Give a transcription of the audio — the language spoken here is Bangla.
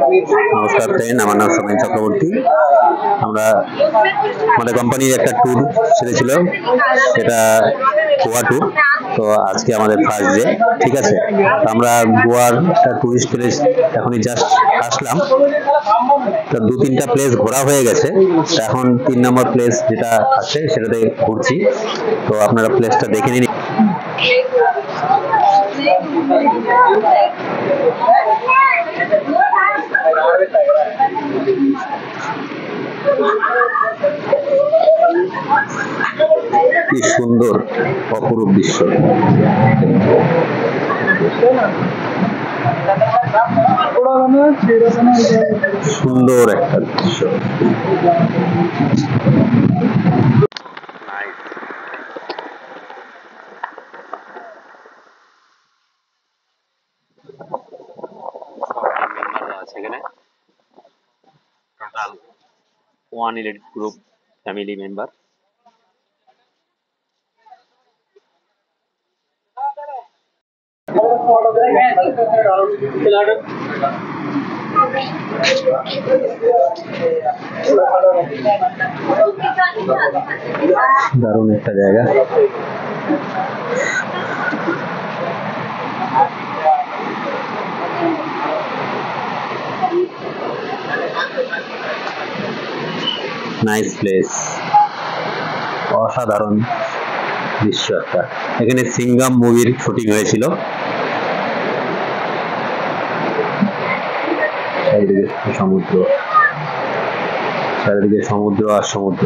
নমস্কার ফ্রেন্ড, আমার নাম সোমেন চক্রবর্তী। আমরা আমাদের কোম্পানির একটা ট্যুর ছেড়েছিল, সেটা গোয়া ট্যুর। তো আজকে আমাদের ফার্স্ট ডে, ঠিক আছে। আমরা গোয়ার একটা টুরিস্ট প্লেস এখনই জাস্ট আসলাম। তো 2-3টা প্লেস ঘোরা হয়ে গেছে, এখন 3 নম্বর প্লেস যেটা আছে সেটাতে ঘুরছি। তো আপনারা প্লেসটা দেখে নিন। কি সুন্দর অপরূপ দৃশ্য, সুন্দর একটা দৃশ্য। এখানে টোটাল 111 গ্রুপ ফ্যামিলি মেম্বার। দারুণ একটা জায়গা। নাইস প্লেস, অসাধারণ দৃশ্য একটা। এখানে সিঙ্গাম মুভির শুটিং হয়েছিল। চারিদিকে সমুদ্র, চারিদিকে সমুদ্র আর সমুদ্র।